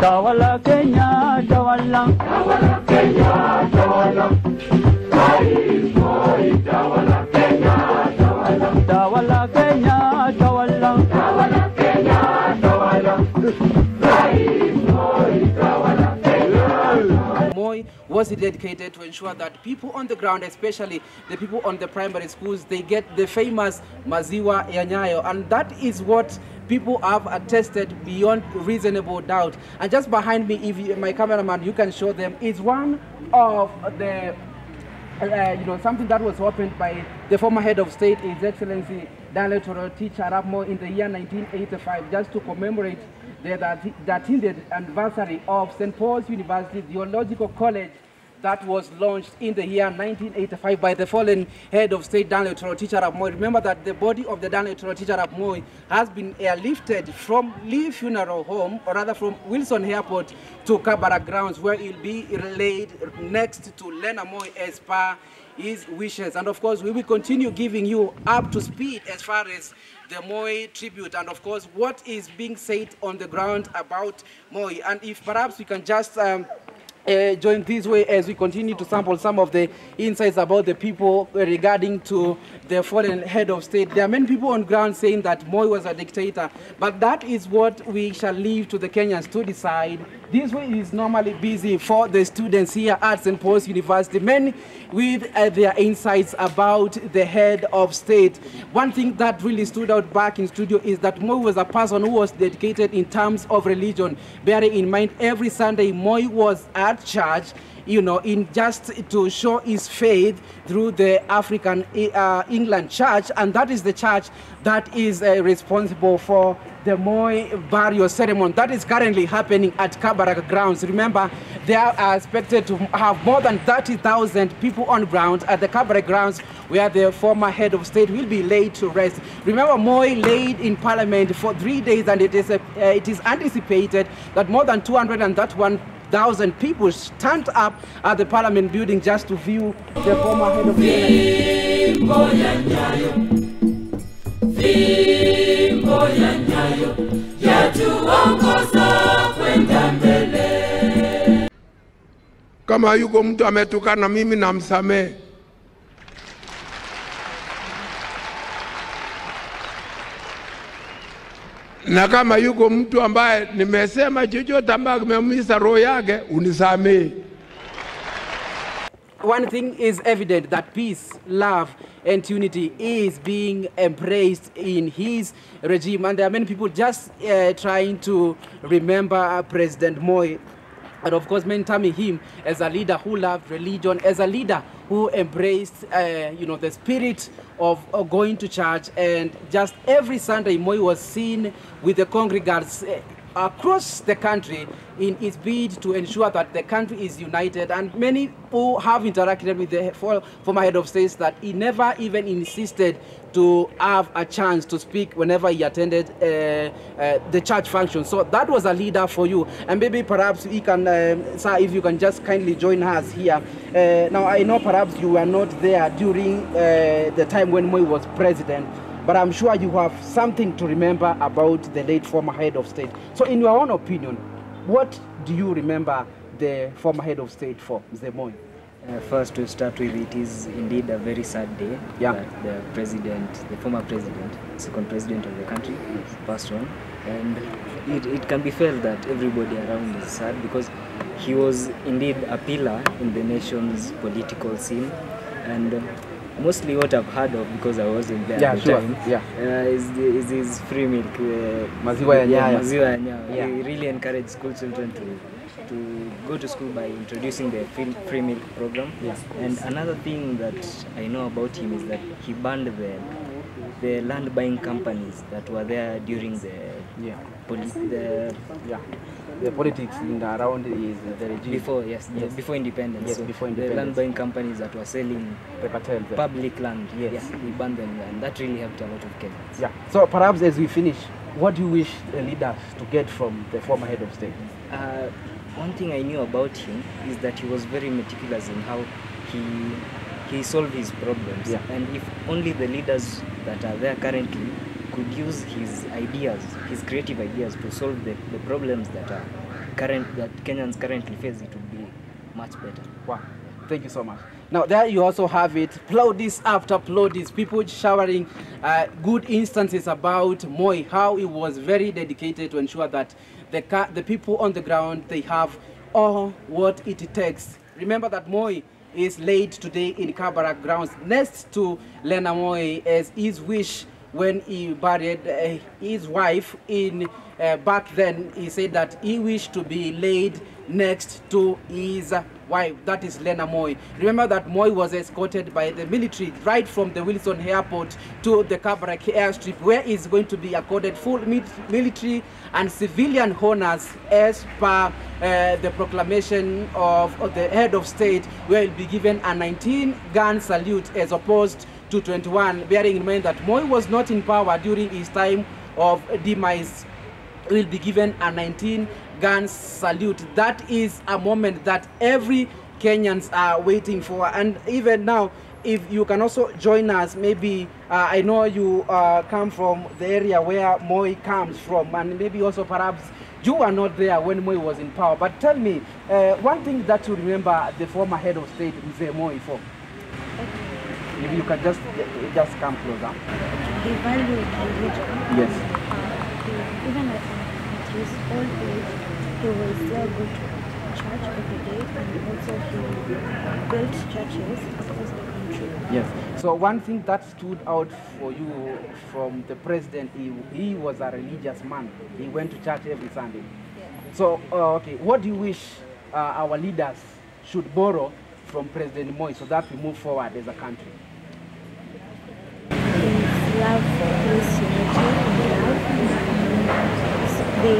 Tawala Kenya, Tawala. Tawala Kenya, Tawala. Moi's, Moi's, Tawala Kenya, Tawala. Tawala Kenya, Tawala. Tawala Kenya, Tawala. Moi's, Moi's, Tawala Kenya. Moi was dedicated to ensure that people on the ground, especially the people on the primary schools, they get the famous maziwa ya Nyayo, and that is what people have attested beyond reasonable doubt. And just behind me, if you, my cameraman, you can show them, is one of the something that was opened by the former head of state, His Excellency Daniel Teacher Arap Moi, in the year 1985, just to commemorate the 13th anniversary of St. Paul's University Theological College that was launched in the year 1985 by the fallen head of state, Daniel Teacher Arap Moi. Remember that the body of the Daniel Teacher Arap Moi has been airlifted from Lee Funeral Home, or rather from Wilson Airport, to Kabarak grounds, where it will be laid next to Lena Moi as per his wishes. And of course, we will continue giving you up to speed as far as the Moi tribute and of course what is being said on the ground about Moi. And if perhaps we can just join this way as we continue to sample some of the insights about the people regarding to the fallen head of state. There are many people on ground saying that Moi was a dictator, but that is what we shall leave to the Kenyans to decide. This way is normally busy for the students here at St. Paul's University, many with their insights about the head of state. One thing that really stood out back in studio is that Moi was a person who was dedicated in terms of religion. Bearing in mind, every Sunday Moi was at church, in just to show his faith through the African England Church, and that is the church that is responsible for the Moi burial ceremony that is currently happening at Kabarak grounds. Remember, they are expected to have more than 30,000 people on ground at the Kabarak grounds, where the former head of state will be laid to rest. Remember, Moi laid in parliament for 3 days, and it is anticipated that more than 231,000 people stand up at the parliament building just to view the former head of state. Kama yuko mtu ametukana mimi namsamehe. Na kama yuko mtu ambaye nimesema chochote ambaye kimeumiza roho yake, unisamehe. One thing is evident, that peace, love, and unity is being embraced in his regime. And there are many people just trying to remember President Moi. And of course, many terming him as a leader who loved religion, as a leader who embraced, the spirit of going to church. And just every Sunday, Moi was seen with the congregants across the country in its bid to ensure that the country is united. And many who have interacted with the former head of state that he never even insisted to have a chance to speak whenever he attended the church function. So that was a leader for you. And maybe perhaps he can, sir, if you can just kindly join us here. Now I know perhaps you were not there during the time when Moi was president, but I'm sure you have something to remember about the late former head of state. So in your own opinion, what do you remember the former head of state for, Mr. Moi? First, to start with, it is indeed a very sad day that the former president, second president of the country, passed on. And it can be felt that everybody around is sad, because he was indeed a pillar in the nation's political scene. And mostly what I've heard of, because I wasn't there at the time, is his free milk. Maziwa ya Nyayo. Maziwa ya Nyayo. He really encouraged school children to go to school by introducing the free milk program. And another thing that I know about him is that he banned the land buying companies that were there during the politics around is the regime. Before independence. Yes, so before independence. The land buying companies that were selling public land, he banned them, and that really helped a lot of Kenyans. Yeah. So perhaps as we finish, what do you wish the leaders to get from the former head of state? One thing I knew about him is that he was very meticulous in how he solved his problems. And if only the leaders that are there currently could use his ideas, his creative ideas, to solve the problems that are Kenyans currently face, it would be much better. Wow, thank you so much. Now there you also have it, applaudis after applaudis, people showering good instances about Moi, how he was very dedicated to ensure that the people on the ground, they have all what it takes. Remember that Moi is laid today in Kabarak grounds next to Lena Moi as his wish when he buried his wife in back then. He said that he wished to be laid next to his wife, that is Lena Moi. Remember that Moi was escorted by the military right from the Wilson Airport to the Kabarak airstrip, where he's going to be accorded full military and civilian honors as per the proclamation of the head of state, where he'll be given a 19-gun salute as opposed to 21, bearing in mind that Moi was not in power during his time of demise. Will be given a 19-gun salute. That is a moment that every Kenyans are waiting for. And even now, if you can also join us, maybe I know you come from the area where Moi comes from, and maybe also perhaps you were not there when Moi was in power. But tell me, one thing that you remember the former head of state, Mzee Moi, for? Maybe you can just come closer. He valued religion. Yes. Even at his old age, he was still go to church every day, and also he built churches across the country. Yes. So one thing that stood out for you from the president, he was a religious man. He went to church every Sunday. Yes. So, okay, what do you wish our leaders should borrow from President Moi so that we move forward as a country? His love for peace, unity, love. The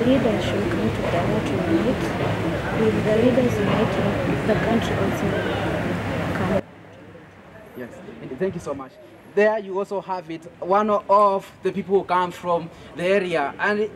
leaders should come together to unite. With the leaders united, the country also come. Yes, and thank you so much. There you also have it, one of the people who come from the area, and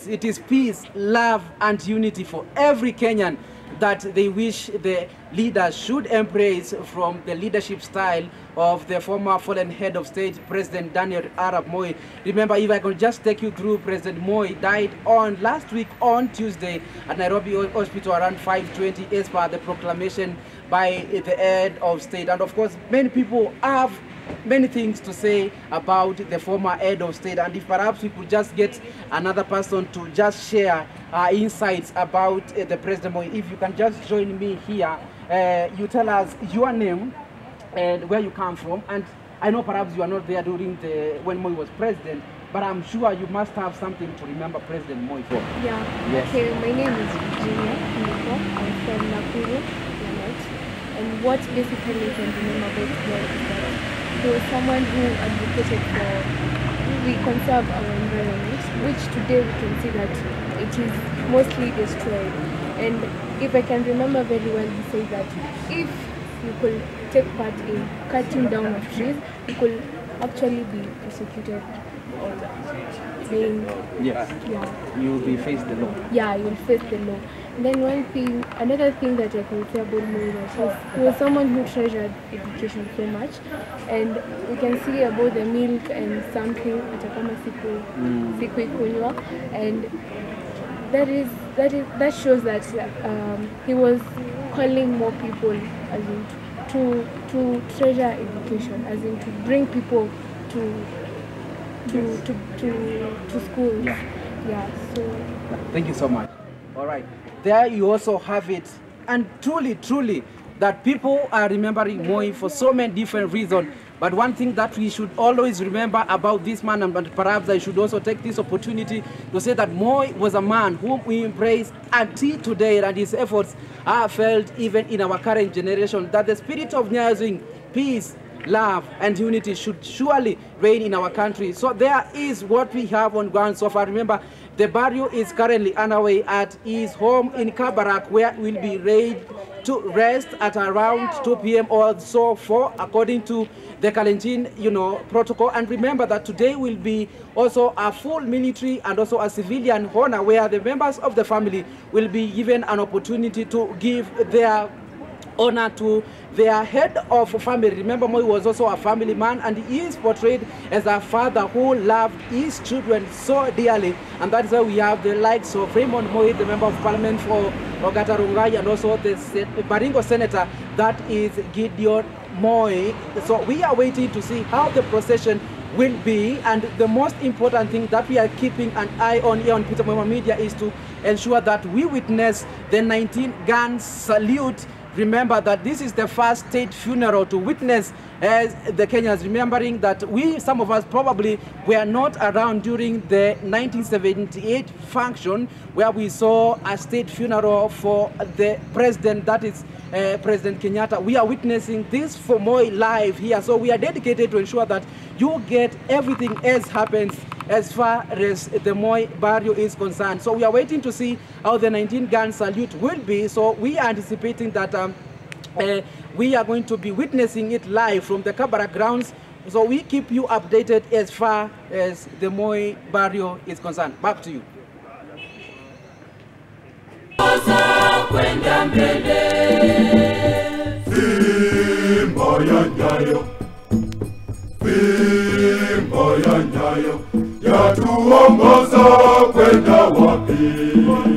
it is peace, love and unity for every Kenyan that they wish the leaders should embrace from the leadership style of the former fallen head of state, President Daniel Arap Moi. Remember, if I could just take you through, President Moi died on last week on Tuesday at Nairobi Hospital around 5:20 as per the proclamation by the head of state. And of course, many people have many things to say about the former head of state, and if perhaps we could just get another person to just share insights about the President Moi. If you can just join me here, you tell us your name and where you come from. And I know perhaps you are not there during when Moi was president, but I'm sure you must have something to remember President Moi for. Yeah. Yes. Okay, my name is Virginia Ndiko. I'm from Nakuru, Lanet. And what basically you can remember about Moi is that he was someone who advocated for we conserve our environment, which today we can see that it is mostly destroyed. And if I can remember very well, he said that if you could take part in cutting down of trees, you could actually be prosecuted or being, Yes. yeah. You will be faced the law. Yeah, you'll face the law. And then another thing that I can say about Moi was he was someone who treasured education so much, and we can see about the milk and something atakama siku ikunywa, and that shows that he was calling more people as in to treasure education, as in to bring people to schools. Yeah. So thank you so much. All right. There you also have it, and truly that people are remembering Moi for so many different reasons. But one thing that we should always remember about this man, and perhaps I should also take this opportunity to say that Moi was a man whom we embrace until today, and his efforts are felt even in our current generation, that the spirit of Nyayo, peace, love and unity should surely reign in our country. So there is what we have on ground so far. Remember, the burial is currently underway at his home in Kabarak, where he will be laid to rest at around 2 p.m. or so for, according to the Kalenjin, protocol. And remember that today will be also a full military and also a civilian honor, where the members of the family will be given an opportunity to give their honor to their head of family. Remember, Mois was also a family man, and he is portrayed as a father who loved his children so dearly. And that is why we have the likes of Raymond Mois, the member of parliament for Ogata Rongai, and also the Baringo senator, that is Gideon Mois. So we are waiting to see how the procession will be, and the most important thing that we are keeping an eye on here on Peter Moi'S Media is to ensure that we witness the 19-gun salute. Remember that this is the first state funeral to witness as the Kenyans, remembering that some of us probably were not around during the 1978 function where we saw a state funeral for the president, that is President Kenyatta. We are witnessing this for Moi live here, so we are dedicated to ensure that you get everything else happens as far as the Moi barrio is concerned. So we are waiting to see how the 19-gun salute will be. So we are anticipating that we are going to be witnessing it live from the Kabarak grounds. So we keep you updated as far as the Moi barrio is concerned. Back to you. Fimbo ya nyayo yatuongoza kwenda wapi?